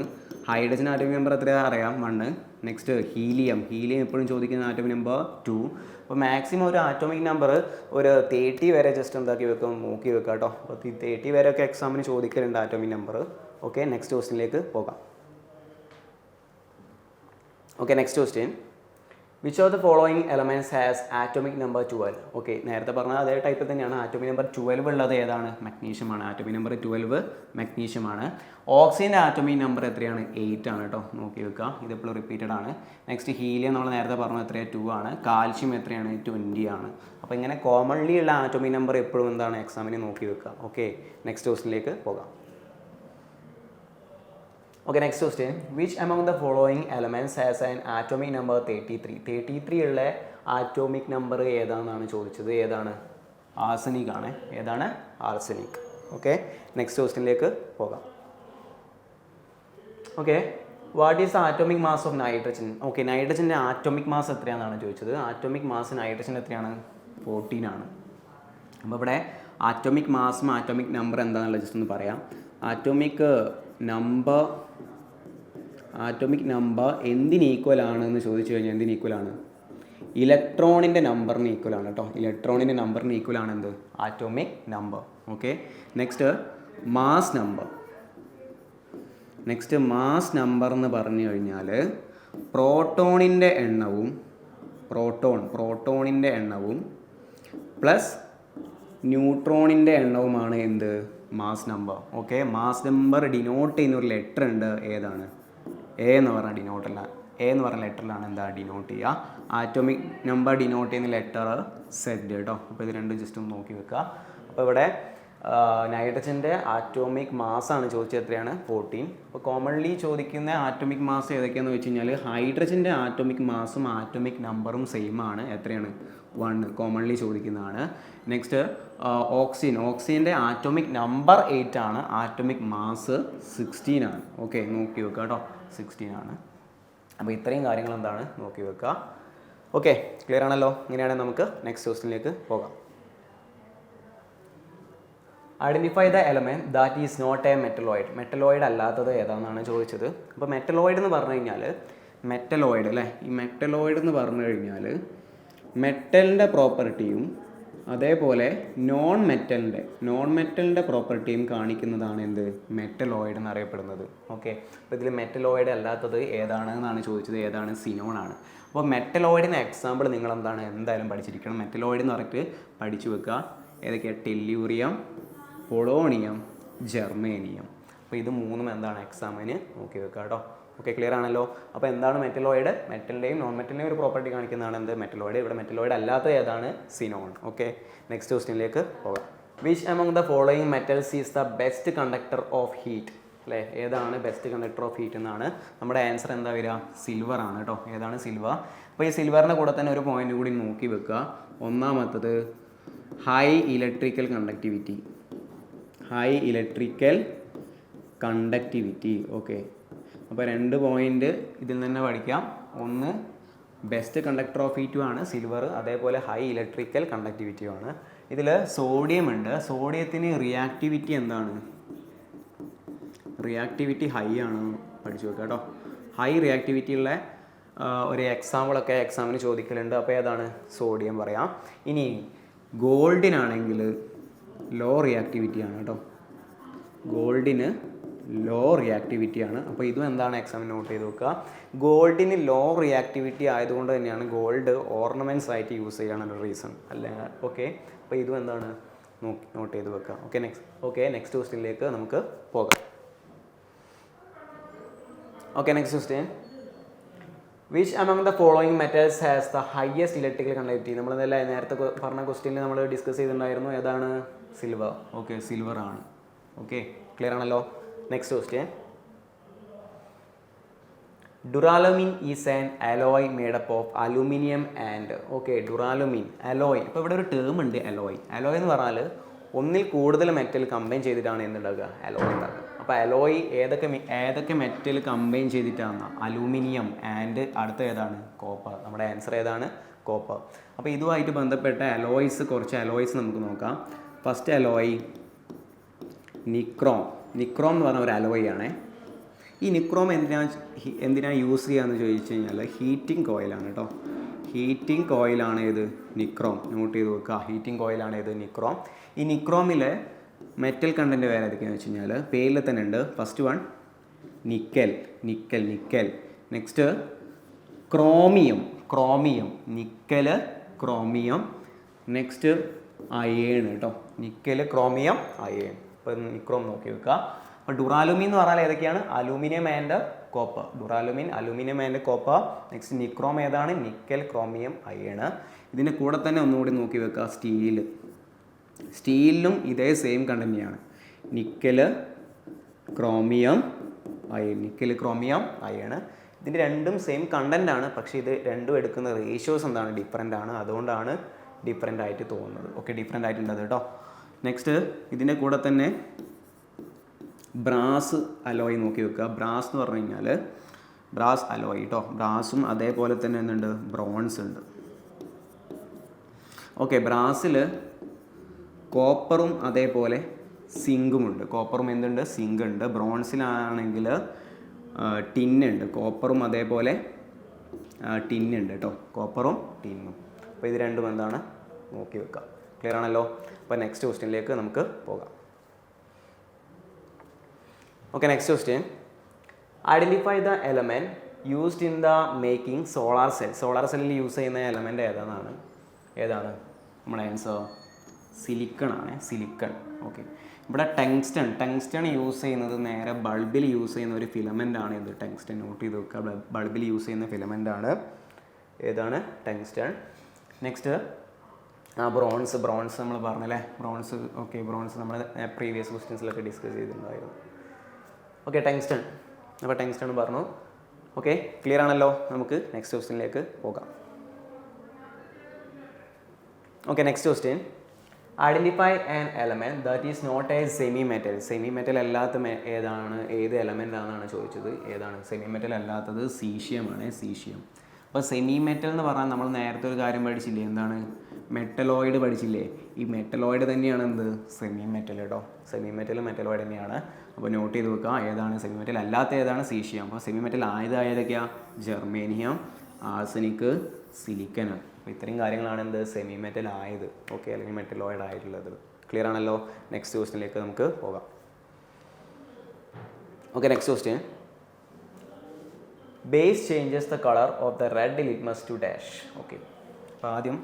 ഹൈഡ്രജൻ ആറ്റോമിക് നമ്പർ എത്രയാണ് അറിയാം? 1. നെക്സ്റ്റ് ഹീലിയം എപ്പോഴും ചോദിക്കുന്ന ആറ്റോമിക് നമ്പർ 2. അപ്പോൾ മാക്സിമം ഒരു ആറ്റോമിക് നമ്പർ ഒരു 30 വരെ ജസ്റ്റ് എന്താക്കി വെക്കും, നോക്കി വെക്കുക കേട്ടോ. അപ്പോൾ 30 വരെയൊക്കെ എക്സാമിന് ചോദിക്കലുണ്ട് ആറ്റോമിക് നമ്പർ. ഓക്കെ, നെക്സ്റ്റ് ക്വസ്റ്റ്യനിലേക്ക് പോകാം. Okay, next question. Which of the following elements has atomic number 12? Okay, നേരത്തെ പറഞ്ഞ അതേ ടൈപ്പ് തന്നെയാണ്. ആറ്റോമിക് നമ്പർ 12 ഉള്ളത് ഏതാണ്? മഗ്നീഷ്യമാണ്. ആറ്റോമിക് നമ്പർ 12 മഗ്നീഷ്യമാണ്. ഓക്സിജൻ്റെ ആറ്റോമിക് നമ്പർ എത്രയാണ്? 8 ആണ് കേട്ടോ, നോക്കി വെക്കുക. ഇതെപ്പോഴും റിപ്പീറ്റഡ് ആണ്. നെക്സ്റ്റ് ഹീലിയം നമ്മൾ നേരത്തെ പറഞ്ഞ എത്രയാണ്? 2 ആണ്. കാൽഷ്യം എത്രയാണ്? 20 ആണ്. അപ്പോൾ ഇങ്ങനെ കോമൺലി ഉള്ള ആറ്റോമിക് നമ്പർ എപ്പോഴും എന്താണ്? എക്സാമിന് നോക്കി വെക്കുക. ഓക്കെ, നെക്സ്റ്റ് ക്വസ്റ്റിലേക്ക് പോകാം. Okay, next question. Which among the following elements has an atomic number 33? 33 ഉള്ള ആറ്റോമിക് നമ്പർ ഏതാണെന്നാണ് ചോദിച്ചത്. ഏതാണ്? ആർസനിക് ആണ്. ഏതാണ്? ആർസനിക്. ഓക്കെ, നെക്സ്റ്റ് ക്വസ്റ്റ്യനിലേക്ക് പോകാം. Okay, what is the atomic mass of nitrogen? Okay, നൈട്രജൻ്റെ ആറ്റോമിക് മാസ് എത്രയാണെന്നാണ് ചോദിച്ചത്. ആറ്റോമിക് മാസ് നൈട്രജൻ എത്രയാണ്? 14 ആണ്. അപ്പോൾ ഇവിടെ ആറ്റോമിക് മാസും ആറ്റോമിക് നമ്പർ എന്താണെന്നുള്ളത് ജസ്റ്റ് ഒന്ന് പറയാം. ആറ്റോമിക് നമ്പർ എന്തിന് ഈക്വൽ ആണെന്ന് ചോദിച്ചു കഴിഞ്ഞാൽ എന്തിന് ഈക്വൽ ആണ്? ഇലക്ട്രോണിൻ്റെ നമ്പറിന് ഈക്വൽ ആണ് കേട്ടോ. ഇലക്ട്രോണിൻ്റെ നമ്പറിന് ഈക്വൽ ആണ് എന്ത്? Atomic number. Okay, next mass number. എന്ന് പറഞ്ഞു കഴിഞ്ഞാൽ പ്രോട്ടോണിൻ്റെ എണ്ണവും പ്ലസ് ന്യൂട്രോണിൻ്റെ എണ്ണവുമാണ് എന്ത്? Mass number. Okay, mass number denote ചെയ്യുന്ന ഒരു ലെറ്റർ ഉണ്ട്. ഏതാണ്? എ എന്ന് പറഞ്ഞ ലെറ്ററിലാണ് എന്താ ഡിനോട്ട് ചെയ്യുക. ആറ്റോമിക് നമ്പർ ഡിനോട്ട് ചെയ്യുന്ന ലെറ്റർ സെഡ് കേട്ടോ. അപ്പോൾ ഇത് രണ്ടും ജസ്റ്റ് ഒന്ന് നോക്കി വെക്കുക. അപ്പോൾ ഇവിടെ നൈട്രജൻ്റെ ആറ്റോമിക് മാസാണ് ചോദിച്ചത്. എത്രയാണ്? 14. അപ്പോൾ കോമൺലി ചോദിക്കുന്ന ആറ്റോമിക് മാസ് ഏതൊക്കെയാണെന്ന് വെച്ച് കഴിഞ്ഞാൽ ഹൈഡ്രജൻ്റെ ആറ്റോമിക് മാസും ആറ്റോമിക് നമ്പറും സെയിം ആണ്. എത്രയാണ്? 1 കോമൺലി ചോദിക്കുന്നതാണ്. നെക്സ്റ്റ് ഓക്സിജൻ്റെ ആറ്റോമിക് നമ്പർ 8 ആണ്. ആറ്റോമിക് മാസ് 16 ആണ്. ഓക്കെ, നോക്കി വെക്കുക കേട്ടോ, 16 ആണ്. അപ്പോൾ ഇത്രയും കാര്യങ്ങൾ എന്താണ്? നോക്കി വെക്കുക. ഓക്കെ, ക്ലിയർ ആണല്ലോ? ഇങ്ങനെയാണെങ്കിൽ നമുക്ക് നെക്സ്റ്റ് ക്വസ്റ്റ്യനിലേക്ക് പോകാം. Identify the element that is not a metalloid. Metalloid അല്ലാത്തത് ഏതാണെന്നാണ് ചോദിച്ചത്. അപ്പോൾ മെറ്റലോയിഡ് എന്ന് പറഞ്ഞു കഴിഞ്ഞാൽ ഈ മെറ്റലോയിഡ് എന്ന് പറഞ്ഞു കഴിഞ്ഞാൽ മെറ്റലിൻ്റെ പ്രോപ്പർട്ടിയും അതേപോലെ നോൺ മെറ്റലിൻ്റെ പ്രോപ്പർട്ടിയും കാണിക്കുന്നതാണ് എന്ത്? മെറ്റലോയിഡ് എന്നറിയപ്പെടുന്നത്. ഓക്കെ, അപ്പോൾ ഇതിൽ മെറ്റലോയിഡ് അല്ലാത്തത് ഏതാണ് എന്നാണ് ചോദിച്ചത്. ഏതാണ്? സിനോൺ ആണ്. അപ്പോൾ മെറ്റലോയിഡിന് എക്സാമ്പിൾ നിങ്ങൾ എന്തായാലും പഠിച്ചിരിക്കണം. മെറ്റലോയിഡ് എന്ന് പറഞ്ഞിട്ട് പഠിച്ചു വെക്കുക. ഏതൊക്കെയാണ്? Tellurium, polonium, germanium. അപ്പോൾ ഇത് മൂന്നും എന്താണ്? എക്സാമിന് നോക്കി വെക്കുക കേട്ടോ. ഓക്കെ, ക്ലിയർ ആണല്ലോ? അപ്പോൾ എന്താണ് മെറ്റലോയിഡ്? മെറ്റലിൻ്റെയും നോൺ മെറ്റലിൻ്റെയും ഒരു പ്രോപ്പർട്ടി കാണിക്കുന്നതാണ് എന്ത്? മെറ്റലോയിഡ്. ഇവിടെ മെറ്റലോയിഡ് അല്ലാത്ത ഏതാണ്? സിനോൺ. ഓക്കെ, നെക്സ്റ്റ് ക്വസ്റ്റ്യനിലേക്ക് പോകാം. Which among the following metals is the best conductor of heat? അല്ലേ, ഏതാണ് ബെസ്റ്റ് കണ്ടക്ടർ ഓഫ് ഹീറ്റ് എന്നാണ് നമ്മുടെ ആൻസർ. എന്താ വരിക? സിൽവർ ആണ് കേട്ടോ. ഏതാണ്? സിൽവർ. അപ്പോൾ ഈ സിൽവറിൻ്റെ കൂടെ തന്നെ ഒരു പോയിന്റ് കൂടി നോക്കി വെക്കുക. ഒന്നാമത്തത് ഹൈ ഇലക്ട്രിക്കൽ കണ്ടക്ടിവിറ്റി. ഓക്കെ, അപ്പോൾ 2 പോയിന്റ് ഇതിൽ തന്നെ പഠിക്കാം. ഒന്ന് ബെസ്റ്റ് കണ്ടക്ടർ ഓഫ് ഹീറ്റും ആണ് സിൽവർ, അതേപോലെ ഹൈ ഇലക്ട്രിക്കൽ കണ്ടക്ടിവിറ്റിയും ആണ്. ഇതിൽ സോഡിയം ഉണ്ട്. സോഡിയത്തിന് റിയാക്ടിവിറ്റി എന്താണ്? റിയാക്ടിവിറ്റി ഹൈ ആണ്. പഠിച്ചു വെക്കുക കേട്ടോ. ഹൈ റിയാക്ടിവിറ്റി ഉള്ള ഒരു എക്സാമ്പിളൊക്കെ എക്സാമിന് ചോദിക്കലുണ്ട്. അപ്പോൾ ഏതാണ്? സോഡിയം പറയാം. ഇനി ഗോൾഡിനാണെങ്കിൽ ലോ റിയാക്ടിവിറ്റി ആണ് കേട്ടോ. ഗോൾഡിന് ലോ റിയാക്ടിവിറ്റി ആണ്. അപ്പോൾ ഇതും എന്താണ്? എക്സാമിന് നോട്ട് ചെയ്ത് വെക്കുക. ഗോൾഡിന് ലോ റിയാക്ടിവിറ്റി ആയതുകൊണ്ട് തന്നെയാണ് ഗോൾഡ് ഓർണമെൻറ്റ്സ് ആയിട്ട് യൂസ് ചെയ്യാനുള്ള റീസൺ അല്ലേ? ഓക്കെ, അപ്പോൾ ഇതും എന്താണ്? നോട്ട് ചെയ്ത് വെക്കുക. നെക്സ്റ്റ് ക്വസ്റ്റ്യനിലേക്ക് നമുക്ക് പോകാം. Okay, next question. Which among the following metals has the highest electrical conductivity? നമ്മളെന്നല്ല നേരത്തെ പറഞ്ഞ ക്വസ്റ്റ്യനിൽ നമ്മൾ ഡിസ്കസ് ചെയ്തിട്ടുണ്ടായിരുന്നു. ഏതാണ്? സിൽവർ. ഓക്കെ, സിൽവർ ആണ്. ഓക്കെ, ക്ലിയർ ആണല്ലോ? Next question. Duralumin is an alloy made up of aluminium and. Okay, duralumin alloy. ഇപ്പോൾ ഇവിടെ ഒരു ടേം ഉണ്ട്, അലോയ്. അലോയ് എന്ന് പറഞ്ഞാൽ ഒന്നിൽ കൂടുതൽ മെറ്റൽ കമ്പൈൻ ചെയ്തിട്ടാണ് എന്തുണ്ടാക്കുക? അലോയ് ഉണ്ടാക്കുക. അപ്പോൾ അലോയ് ഏതൊക്കെ മെറ്റൽ കമ്പൈൻ ചെയ്തിട്ടാണ്? അലൂമിനിയം ആൻഡ് അടുത്ത ഏതാണ്? കോപ്പർ. നമ്മുടെ ആൻസർ ഏതാണ്? കോപ്പർ. അപ്പോൾ ഇതുമായിട്ട് ബന്ധപ്പെട്ട കുറച്ച് അലോയ്സ് നമുക്ക് നോക്കാം. ഫസ്റ്റ് അലോയ് നിക്രോം എന്ന് പറഞ്ഞ ഒരു അലോയ് ആണ്. ഈ നിക്രോം എന്തിനാണ് യൂസ് ചെയ്യുകയെന്ന് ചോദിച്ചു കഴിഞ്ഞാൽ ഹീറ്റിംഗ് കോയിലാണ് കേട്ടോ. ഹീറ്റിംഗ് കോയിലാണ് ഏത്? നിക്രോം. നോട്ട് ചെയ്ത് വെക്കുക. ഹീറ്റിംഗ് കോയിലാണ് ഏത്? നിക്രോം. ഈ നിക്രോമിലെ മെറ്റൽ കണ്ടൻറ്റ് വേറെ ഏതൊക്കെയാണെന്ന് വെച്ച് കഴിഞ്ഞാൽ പേരിൽ തന്നെ ഉണ്ട്. First one nickel. Next chromium. Chromium, nickel, chromium. Next iron കേട്ടോ, നിക്കൽ, ക്രോമിയം, അയേൺ. അപ്പോൾ നിക്രോം നോക്കി വെക്കുക. അപ്പോൾ ഡുറാലുമിൻ എന്ന് പറഞ്ഞാൽ ഏതൊക്കെയാണ്? Aluminium and copper. Duralumin, aluminium and copper. Next nichrome ഏതാണ്? Nickel, chromium, iron. ഇതിൻ്റെ കൂടെ തന്നെ ഒന്നുകൂടി നോക്കി വെക്കുക, സ്റ്റീൽ. സ്റ്റീലിലും ഇതേ സെയിം കണ്ടന്റാണ്, nickel, chromium, iron. Nickel, chromium, iron. ഇതിൻ്റെ രണ്ടും സെയിം കണ്ടന്റ് ആണ്, പക്ഷേ ഇത് രണ്ടും എടുക്കുന്ന റേഷ്യോസ് എന്താണ്? ഡിഫറെൻ്റ് ആണ്. അതുകൊണ്ടാണ് ഡിഫറെൻ്റ് ആയിട്ട് തോന്നുന്നത്. ഓക്കെ, ഡിഫറെൻ്റ് ആയിട്ടുള്ളത് കേട്ടോ. നെക്സ്റ്റ് ഇതിൻ്റെ കൂടെ തന്നെ ബ്രാസ് അലോയ് നോക്കി വെക്കുക. ബ്രാസ് എന്ന് പറഞ്ഞു കഴിഞ്ഞാൽ ബ്രാസ് അലോയ് കേട്ടോ. ബ്രാസും അതേപോലെ തന്നെ എന്തുണ്ട്? ബ്രോൺസ് ഉണ്ട്. ഓക്കെ, ബ്രാസിൽ കോപ്പറും അതേപോലെ സിങ്കുമുണ്ട്. കോപ്പറും എന്തുണ്ട്? സിങ്ക് ഉണ്ട്. ബ്രോൺസിലാണെങ്കിൽ ടിന്നുണ്ട്. കോപ്പറും അതേപോലെ ടിന്നുണ്ട് കേട്ടോ. കോപ്പറും ടിന്നും. അപ്പോൾ ഇത് രണ്ടും എന്താണ്? നോക്കി വെക്കുക. ക്ലിയർ ആണല്ലോ? അപ്പോൾ നെക്സ്റ്റ് ക്വസ്റ്റ്യനിലേക്ക് നമുക്ക് പോകാം. Okay, next question. Identify the element used in the making solar cell. Solar സെല്ലിൽ യൂസ് ചെയ്യുന്ന എലമെൻ്റ് ഏതാണ് നമ്മുടെ ആൻസർ? സിലിക്കൺ ആണ്. സിലിക്കൺ. ഓക്കെ, ഇവിടെ ടങ്സ്റ്റൺ യൂസ് ചെയ്യുന്നത് നേരെ ബൾബിൽ യൂസ് ചെയ്യുന്ന ഒരു ഫിലമെൻ്റ് ആണ്. ഇത് ടങ്സ്റ്റൺ. നോട്ട് ചെയ്ത് വെക്കുക, ബൾബിൽ യൂസ് ചെയ്യുന്ന ഫിലമെൻ്റ് ആണ്. ഏതാണ്? ടങ്സ്റ്റൺ. നെക്സ്റ്റ് ബ്രോൺസ് നമ്മൾ പറഞ്ഞല്ലേ, ബ്രോൺസ്. ഓക്കെ, ബ്രോൺസ് നമ്മൾ പ്രീവിയസ് ക്വസ്റ്റ്യൻസിലൊക്കെ ഡിസ്കസ് ചെയ്തിട്ടുണ്ടായിരുന്നു. Okay, tungsten. അപ്പോൾ ടങ്സ്റ്റൺ പറഞ്ഞു. ഓക്കെ, ക്ലിയർ ആണല്ലോ? നമുക്ക് നെക്സ്റ്റ് ക്വസ്റ്റ്യനിലേക്ക് പോകാം. Okay, next question. Identify an element that is not a semi metal. Semi metal അല്ലാത്ത ഏത് എലമെൻ്റ് ആണെന്നാണ് ചോദിച്ചത്. ഏതാണ് സെമി മെറ്റൽ അല്ലാത്തത്? സീഷ്യം. സീഷ്യം. അപ്പോൾ സെമി മെറ്റൽ എന്ന് പറഞ്ഞാൽ നമ്മൾ നേരത്തെ ഒരു കാര്യം പഠിച്ചില്ലേ, എന്താണ്? മെറ്റലോയിഡ് പഠിച്ചില്ലേ? ഈ മെറ്റലോയിഡ് തന്നെയാണ് എന്ത്? സെമി മെറ്റൽ കേട്ടോ. സെമി മെറ്റൽ മെറ്റലോയിഡ് തന്നെയാണ്. അപ്പോൾ നോട്ട് ചെയ്ത് വെക്കുക, ഏതാണ് സെമി മെറ്റൽ അല്ലാത്ത ഏതാണ്? സീഷ്യം. അപ്പോൾ സെമി മെറ്റൽ ഏതൊക്കെയാണ്? Germanium, arsenic, silicon. അപ്പോൾ ഇത്രയും കാര്യങ്ങളാണ് എന്ത്? സെമി മെറ്റൽ ആയത്. ഓക്കെ, അല്ലെങ്കിൽ മെറ്റലോയിഡ് ആയിട്ടുള്ളത്. ക്ലിയർ ആണല്ലോ? നെക്സ്റ്റ് ക്വസ്റ്റ്യനിലേക്ക് നമുക്ക് പോകാം. Okay, next question. Base changes the colour of the red litmus to dash. Okay, അപ്പോൾ ആദ്യം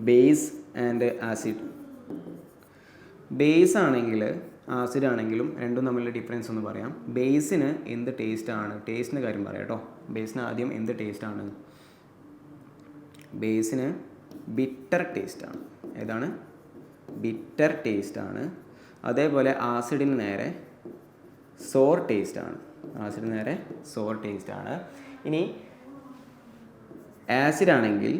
ബേസ് ആൻഡ് ആസിഡ്. ബേസ് ആണെങ്കിൽ ആസിഡ് ആണെങ്കിലും രണ്ടും തമ്മിലുള്ള ഡിഫറൻസ് ഒന്ന് പറയാം. ബേസിന് എന്ത് ടേസ്റ്റാണ്? ടേസ്റ്റിൻ്റെ കാര്യം പറയാം കേട്ടോ. ബേസിന് ആദ്യം എന്ത് ടേസ്റ്റാണ്? ബേസിന് ബിറ്റർ ടേസ്റ്റാണ്. ഏതാണ്? ബിറ്റർ ടേസ്റ്റാണ്. അതേപോലെ ആസിഡിന് നേരെ സോർ ടേസ്റ്റാണ്. ആസിഡിന് നേരെ സോർ ടേസ്റ്റാണ്. ഇനി ആസിഡ് ആണെങ്കിൽ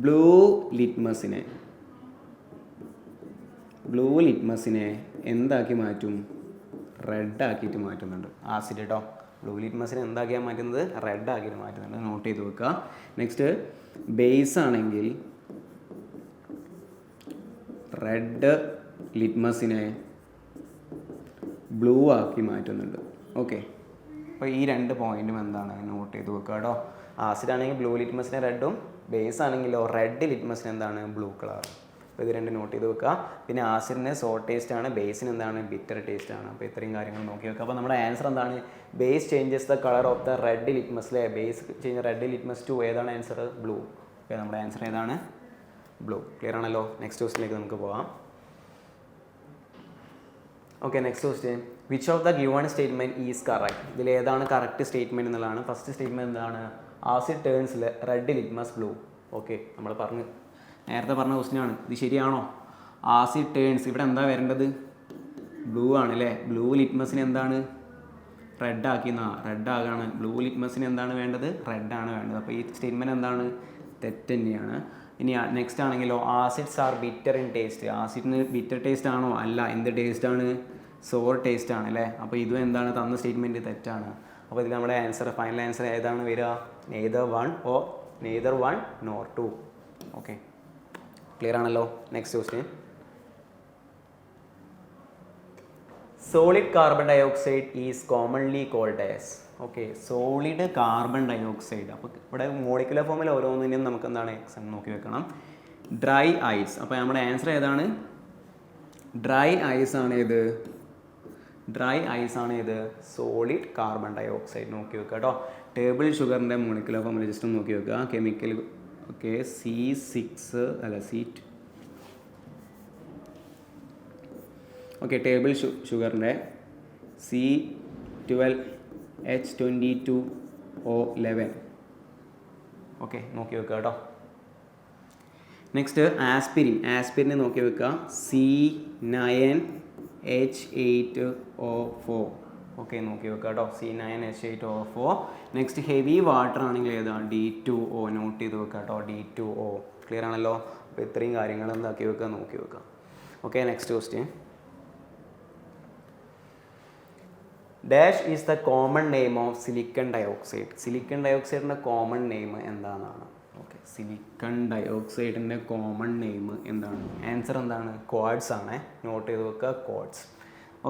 ബ്ലൂ ലിറ്റ്മസിനെ എന്താക്കി മാറ്റും? റെഡ് ആക്കിയിട്ട് മാറ്റുന്നുണ്ട് ആസിഡ് കേട്ടോ. ബ്ലൂ ലിറ്റ്മസിനെ എന്താക്കിയാൽ മാറ്റുന്നത്? റെഡ് ആക്കിയിട്ട് മാറ്റുന്നുണ്ട്. നോട്ട് ചെയ്ത് വെക്കുക. നെക്സ്റ്റ് ബേസ് ആണെങ്കിൽ റെഡ് ലിറ്റ്മസിനെ ബ്ലൂ ആക്കി മാറ്റുന്നുണ്ട്. ഓക്കെ, അപ്പോൾ ഈ രണ്ട് പോയിന്റും എന്താണ്? നോട്ട് ചെയ്ത് വെക്കുക കേട്ടോ. ആസിഡ് ആണെങ്കിൽ ബ്ലൂ ലിറ്റ്മസിനെ റെഡും, ബേസ് ആണെങ്കിലോ റെഡ് ലിറ്റ്മസിന് എന്താണ്? Blue colour. അപ്പോൾ ഇത് രണ്ട് നോട്ട് ചെയ്ത് വെക്കുക. പിന്നെ ആസിഡിന് സോർ ടേസ്റ്റ് ആണ്, ബേസിന് എന്താണ്? ബിറ്റർ ടേസ്റ്റ് ആണ്. അപ്പോൾ ഇത്രയും കാര്യങ്ങൾ നോക്കി വെക്കുക. അപ്പോൾ നമ്മുടെ ആൻസർ എന്താണ്? Base changes the colour of the red litmus. അല്ലേ, base change red litmus to ഏതാണ് ആൻസർ? ബ്ലൂ. ഓക്കെ, നമ്മുടെ ആൻസർ ഏതാണ്? ബ്ലൂ. ക്ലിയർ ആണല്ലോ? നെക്സ്റ്റ് ക്വസ്റ്റ്യനിലേക്ക് നമുക്ക് പോകാം. Okay, next question. Which of the given statement is correct? ഇതിൽ ഏതാണ് കറക്റ്റ് സ്റ്റേറ്റ്മെൻറ്റ് എന്നുള്ളതാണ്. ഫസ്റ്റ് സ്റ്റേറ്റ്മെൻറ്റ് എന്താണ്? Acid turns red litmus blue. Okay, നമ്മൾ നേരത്തെ പറഞ്ഞ ക്വസ്റ്റ്യൻ ആണ്. ഇത് ശരിയാണോ? ആസിഡ് ടേൺസ് ഇവിടെ എന്താ വരേണ്ടത്? ബ്ലൂ ആണ് അല്ലേ. ബ്ലൂ ലിറ്റ്മസിന് എന്താണ്? റെഡ് റെഡ് ആകാണ്. ബ്ലൂ ലിറ്റ്മസിന് എന്താണ് വേണ്ടത്? റെഡ് ആണ് വേണ്ടത്. അപ്പോൾ ഈ സ്റ്റേറ്റ്മെൻറ്റ് എന്താണ്? തെറ്റ് തന്നെയാണ്. ഇനി നെക്സ്റ്റ് ആണെങ്കിലോ, acids are bitter in taste. ആസിഡിന് ബിറ്റർ ടേസ്റ്റ് ആണോ? അല്ല. എന്ത് ടേസ്റ്റ് ആണ്? സോർ ടേസ്റ്റ് ആണ് അല്ലേ. അപ്പോൾ ഇതും എന്താണ്? തന്ന സ്റ്റേറ്റ്മെൻറ്റ് തെറ്റാണ്. അപ്പോൾ ഇതിൽ നമ്മുടെ ആൻസർ, ഫൈനൽ ആൻസർ ഏതാണ് വരിക? Neither one nor two. Okay, clear ആണല്ലോ? Next question. Solid carbon dioxide is commonly called as. Okay, solid carbon dioxide. അപ്പോൾ ഇവിടെ മോളിക്കുലർ ഫോമിൽ ഓരോന്നിനും നമുക്ക് എന്താണ്? എക്സാം നോക്കി വെക്കണം. Dry ice. അപ്പോൾ നമ്മുടെ ആൻസർ ഏതാണ്? ഡ്രൈ ഐസ് ആണ് ഏത്? ഡ്രൈ ഐസ് ആണ് ഏത്? Solid carbon dioxide. നോക്കി വെക്കുക കേട്ടോ. ടേബിൾ ഷുഗറിൻ്റെ മോളിക്കുലർ ഫോർമുല ജസ്റ്റ് ഒന്ന് നോക്കി വെക്കുക. Chemical okay C6 okay table ഷുഗറിൻ്റെ C12H22O11 ഓക്കെ നോക്കി വെക്കുക കേട്ടോ. നെക്സ്റ്റ് ആസ്പിരിൻ നോക്കി വെക്കുക C9H8O4 ഓക്കെ നോക്കി വെക്കുക കേട്ടോ. C9H8O4. നെക്സ്റ്റ് ഹെവി വാട്ടർ ആണെങ്കിൽ ഏതാ? D2O. നോട്ട് ചെയ്ത് വെക്കുക കേട്ടോ. D2O. ക്ലിയർ ആണല്ലോ. അപ്പോൾ ഇത്രയും കാര്യങ്ങൾ എന്താക്കി വെക്കുക, നോക്കി വെക്കുക. Okay next question. Dash is the common name of silicon dioxide. Silicon ഡയോക്സൈഡിൻ്റെ കോമൺ നെയിം എന്താണെന്നാണ്. ഓക്കെ സിലിക്കൺ ഡയോക്സൈഡിൻ്റെ കോമൺ നെയിം എന്താണ്? ആൻസർ എന്താണ്? ക്വാഡ്സ് ആണ്. നോട്ട് ചെയ്ത് വെക്കുക ക്വാഡ്സ്.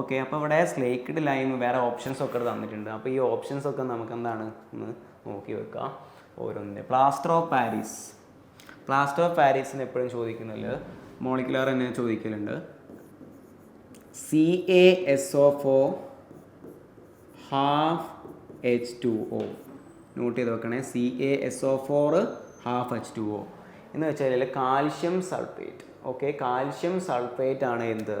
ഓക്കെ അപ്പോൾ ഇവിടെ സ്ലേക്ക്ഡ് ലൈം വേറെ ഓപ്ഷൻസ് ഒക്കെ തന്നിട്ടുണ്ട്. അപ്പോൾ ഈ ഓപ്ഷൻസ് ഒക്കെ നമുക്ക് എന്താണ് ഒന്ന് നോക്കി വെക്കുക ഓരോന്നിൻ്റെ. പ്ലാസ്റ്റർ ഓഫ് പാരീസിന് എപ്പോഴും ചോദിക്കുന്നില്ല, മോളിക്കുലർ തന്നെ ചോദിക്കലുണ്ട്. CaSO4 ½ H2O. നോട്ട് ചെയ്ത് വെക്കണേ. CaSO4 ½ H2O എന്ന് വെച്ചാൽ calcium sulphate. Okay calcium sulphate ആണ് എന്ത്?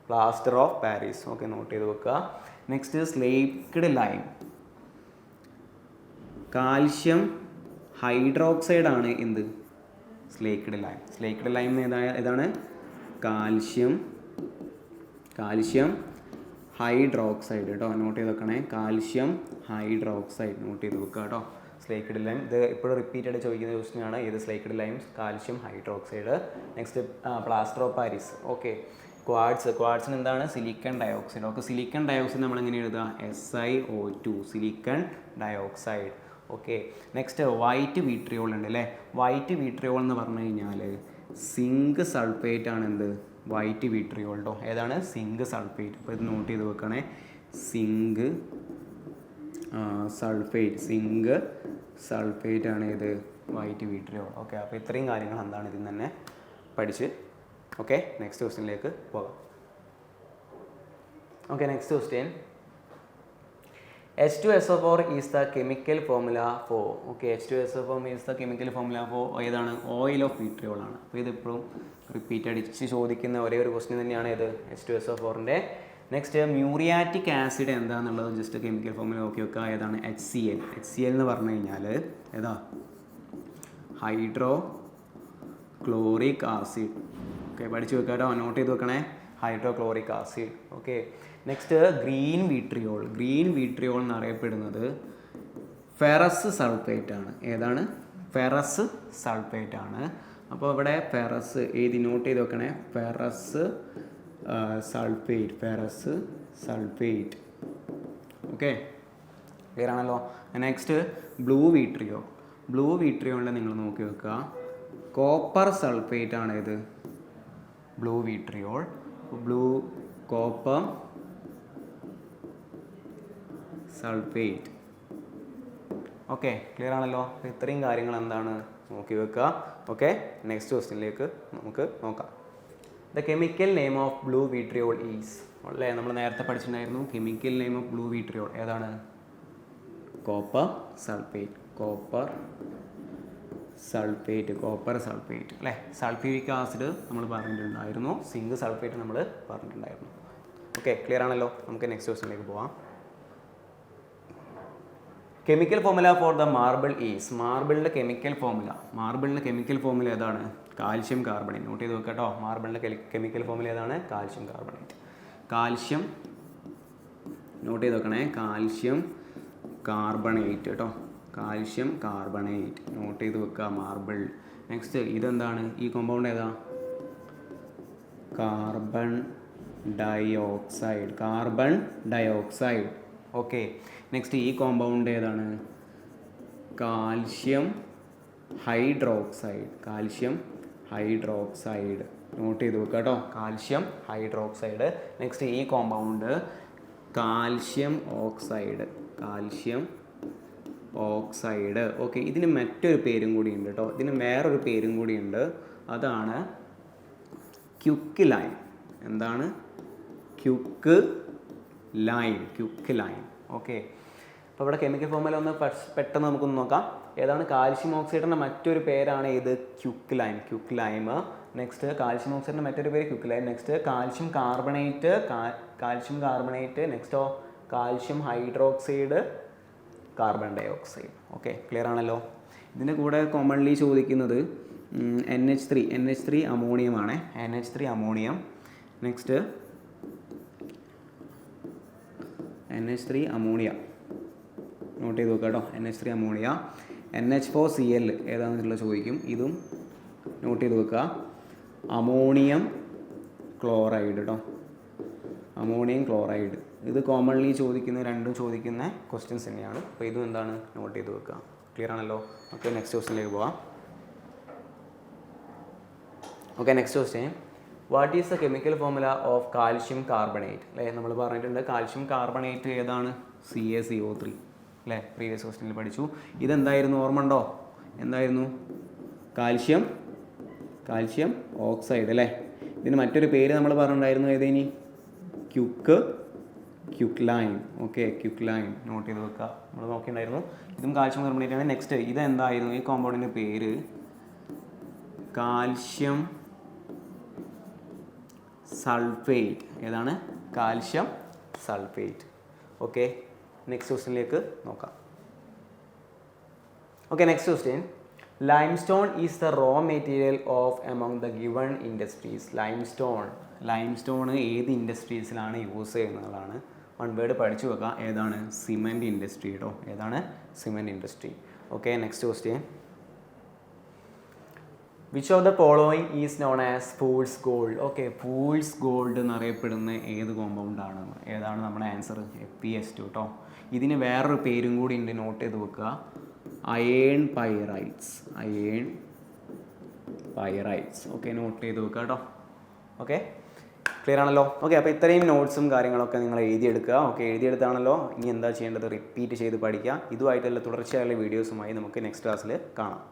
Plaster of Paris. Okay note ചെയ്ത് വെക്കുക. Next slaked lime. Calcium hydroxide ആണ് എന്ത്? സ്ലേക്ക്ഡ് ലൈം ഏതാണ്? കാൽഷ്യം ഹൈഡ്രോക്സൈഡ് കേട്ടോ. നോട്ട് ചെയ്ത് വെക്കണേ. കാൽഷ്യം ഹൈഡ്രോക്സൈഡ് നോട്ട് ചെയ്ത് വെക്കുക കേട്ടോ. സ്ലേക്ക്ഡ് ലൈം ഇത് എപ്പോഴും റിപ്പീറ്റ് ആയിട്ട് ചോദിക്കുന്ന ക്വസ്റ്റ്യനാണ്. ഇത് slaked lime calcium hydroxide. Next plaster of Paris. Okay ക്വാഡ്സിന് എന്താണ്? Silicon dioxide. Okay silicon dioxide നമ്മൾ എങ്ങനെ എഴുതുക? SiO2 silicon dioxide. Okay next white vitriol ഉണ്ട് അല്ലേ. വൈറ്റ് വിട്രിയോൾ എന്ന് പറഞ്ഞു കഴിഞ്ഞാൽ സിങ്ക് സൾഫേറ്റ് ആണ് എന്ത്? വൈറ്റ് വിട്രിയോൾ കേട്ടോ. ഏതാണ്? Zinc sulphate. അപ്പോൾ ഇത് നോട്ട് ചെയ്ത് വെക്കണേ. സിങ്ക് സൾഫേറ്റ് ആണ് ഇത്? White vitriol. ഓക്കെ അപ്പോൾ ഇത്രയും കാര്യങ്ങൾ എന്താണ് ഇതിൽ തന്നെ പഠിച്ച്. ഓക്കെ നെക്സ്റ്റ് ക്വസ്റ്റ്യനിലേക്ക് പോകാം. Okay next question. H2SO4 is the chemical formula for. Okay H2SO4 is the chemical formula for ഏതാണ്? ഓയിൽ ഓഫ് വിട്രിയോൾ ആണ്. അപ്പോൾ ഇതിപ്പോഴും റിപ്പീറ്റ് അടിച്ച് ചോദിക്കുന്ന ഒരേ ഒരു ക്വസ്റ്റ്യൻ തന്നെയാണ് ഇത് H2SO4ൻ്റെ. നെക്സ്റ്റ് മ്യൂറിയാറ്റിക് ആസിഡ് എന്താണെന്നുള്ളത് ജസ്റ്റ് കെമിക്കൽ ഫോർമുല നോക്കി വെക്കുക. ഏതാണ്? HCl എന്ന് പറഞ്ഞു കഴിഞ്ഞാൽ ഏതാ? Hydrochloric acid. ഓക്കെ പഠിച്ച് വെക്കുക കേട്ടോ. നോട്ട് ചെയ്ത് വെക്കണേ. Hydrochloric acid. Okay next green vitriol എന്നറിയപ്പെടുന്നത് ഫെറസ് സൾഫേറ്റ് ആണ്. ഏതാണ്? ഫെറസ് സൾഫേറ്റ് ആണ്. അപ്പോൾ ഇവിടെ ഫെറസ് എഴുതി നോട്ട് ചെയ്ത് വെക്കണേ. Ferrous sulphate. ഓക്കെ ക്ലിയർ ആണല്ലോ. നെക്സ്റ്റ് ബ്ലൂ വിട്രിയോളിൽ നിങ്ങൾ നോക്കി വെക്കുക. കോപ്പർ സൾഫേറ്റ് ആണ് ഇത്? Blue vitriol. Copper sulphate. Okay clear ആണല്ലോ. ഇത്രയും കാര്യങ്ങൾ എന്താണ് നോക്കി വെക്കുക. ഓക്കെ നെക്സ്റ്റ് ക്വസ്റ്റ്യനിലേക്ക് നമുക്ക് നോക്കാം. The chemical name of blue vitriol is. അല്ലേ നമ്മൾ നേരത്തെ പഠിച്ചിട്ടുണ്ടായിരുന്നു. Chemical name of blue vitriol ഏതാണ്? കോപ്പർ സൾഫേറ്റ് അല്ലേ. സൾഫ്യൂരിക് ആസിഡ് നമ്മൾ പറഞ്ഞിട്ടുണ്ടായിരുന്നു. സിങ്ക് സൾഫേറ്റ് നമ്മൾ പറഞ്ഞിട്ടുണ്ടായിരുന്നു. ഓക്കെ ക്ലിയർ ആണല്ലോ. നമുക്ക് നെക്സ്റ്റ് ക്വസ്റ്റ്യനിലേക്ക് പോവാം. Chemical formula for the marble is. മാർബിളിൻ്റെ കെമിക്കൽ ഫോർമുല ഏതാണ്? Calcium carbonate. നോട്ട് ചെയ്ത് വെക്കുക കേട്ടോ. മാർബിളിൻ്റെ കെമിക്കൽ ഫോർമുല ഏതാണ്? Calcium carbonate. നോട്ട് ചെയ്ത് വെക്കണേ. കാൽഷ്യം കാർബണേറ്റ് കേട്ടോ. നോട്ട് ചെയ്ത് വെക്കുക. മാർബിൾ. നെക്സ്റ്റ് ഇതെന്താണ്? ഈ കോമ്പൗണ്ട് ഏതാ? Carbon dioxide. ഓക്കെ നെക്സ്റ്റ് ഈ കോമ്പൗണ്ട് ഏതാണ്? Calcium hydroxide. നോട്ട് ചെയ്ത് വെക്കുക കേട്ടോ. Calcium hydroxide. നെക്സ്റ്റ് ഈ കോമ്പൗണ്ട് കാൽഷ്യം ഓക്സൈഡ്. ഓക്കെ ഇതിന് മറ്റൊരു പേരും കൂടി ഉണ്ട് കേട്ടോ. ഇതിന് വേറൊരു പേരും കൂടി ഉണ്ട്. അതാണ് ക്യുക്ക് ലൈം. എന്താണ്? Quick line. ഓക്കെ. അപ്പോൾ ഇവിടെ കെമിക്കൽ ഫോർമുല ഒന്ന് പെട്ടെന്ന് നമുക്കൊന്ന് നോക്കാം. ഏതാണ്? കാൽഷ്യം ഓക്സൈഡിൻ്റെ മറ്റൊരു പേരാണ് ഇത് ക്യുക്ക് ലൈം. നെക്സ്റ്റ് കാൽഷ്യം ഓക്സൈഡിൻ്റെ മറ്റൊരു പേര് quick lime. Next calcium carbonate. നെക്സ്റ്റോ calcium hydroxide, carbon dioxide. Okay, clear ആണല്ലോ. ഇതിൻ്റെ കൂടെ കോമൺലി ചോദിക്കുന്നത് NH3 അമോണിയമാണ്. NH3 ammonium. Next NH3 ammonia note ചെയ്ത് നോക്കുക കേട്ടോ. NH3 ammonia. NH4Cl ഏതാണെന്നുള്ള ചോദിക്കും, ഇതും നോട്ട് ചെയ്ത് വെക്കുക. അമോണിയം ക്ലോറൈഡ് കേട്ടോ, അമോണിയം ക്ലോറൈഡ്. ഇത് കോമൺലി രണ്ടും ചോദിക്കുന്ന ക്വസ്റ്റ്യൻസ് തന്നെയാണ്. അപ്പോൾ ഇതും എന്താണ്? നോട്ട് ചെയ്ത് വെക്കുക. ക്ലിയർ ആണല്ലോ. ഓക്കെ, നെക്സ്റ്റ് ക്വസ്റ്റ്യനിലേക്ക് പോവാം. Okay, next question. What is the chemical formula of calcium carbonate? അല്ലേ, നമ്മൾ പറഞ്ഞിട്ടുണ്ട് കാൽഷ്യം കാർബണേറ്റ് ഏതാണ്? CaCO3 അല്ലേ, പ്രീവിയസ് ക്വസ്റ്റ്യനിൽ പഠിച്ചു. ഇതെന്തായിരുന്നു? ഓർമ്മ ഉണ്ടോ? എന്തായിരുന്നു? കാൽഷ്യം ഓക്സൈഡ് അല്ലേ. ഇതിന് മറ്റൊരു പേര് നമ്മൾ പറഞ്ഞിട്ടുണ്ടായിരുന്നു, ഏതേനി? Quicklime. Okay, quicklime note ചെയ്ത് വെക്കുക. നമ്മൾ നോക്കിയിട്ടുണ്ടായിരുന്നു. ഇതും കാൽഷ്യം കാർബണേറ്റ് ആണ്. നെക്സ്റ്റ് ഇതെന്തായിരുന്നു? ഈ കോമ്പൗണ്ടിൻ്റെ പേര് കാൽഷ്യം സൾഫേറ്റ്. ഏതാണ്? Calcium sulphate. ഓക്കെ, നെക്സ്റ്റ് ക്വസ്റ്റ്യനിലേക്ക് നോക്കാം. Okay, next question. Limestone is the raw material of among the given industries. Limestone ഏത് ഇൻഡസ്ട്രീസിലാണ് യൂസ് ചെയ്യുന്നതാണ്? വൺ വേർഡ് പഠിച്ചു വെക്കാം. ഏതാണ്? സിമെൻറ്റ് ഇൻഡസ്ട്രി കേട്ടോ. ഏതാണ്? Cement industry. Okay, next question. Which of the following is known as fools gold? Okay, fools gold എന്നറിയപ്പെടുന്ന ഏത് കോമ്പൗണ്ടാണ്? ഏതാണ് നമ്മുടെ ആൻസർ? FeS2 കേട്ടോ. ഇതിന് വേറൊരു പേരും കൂടി ഉണ്ട്, നോട്ട് ചെയ്ത് വെക്കുക. Iron pyrites. ഓക്കെ, നോട്ട് ചെയ്ത് വെക്കുക കേട്ടോ. ഓക്കെ, ക്ലിയർ ആണല്ലോ. ഓക്കെ, അപ്പോൾ ഇത്രയും നോട്ട്സും കാര്യങ്ങളൊക്കെ നിങ്ങൾ എഴുതിയെടുക്കുക. ഓക്കെ, എഴുതിയെടുത്താണല്ലോ. ഇനി എന്താ ചെയ്യേണ്ടത്? റിപ്പീറ്റ് ചെയ്ത് പഠിക്കുക. ഇതുമായിട്ടുള്ള തുടർച്ചയായുള്ള വീഡിയോസുമായി നമുക്ക് നെക്സ്റ്റ് ക്ലാസ്സിൽ കാണാം.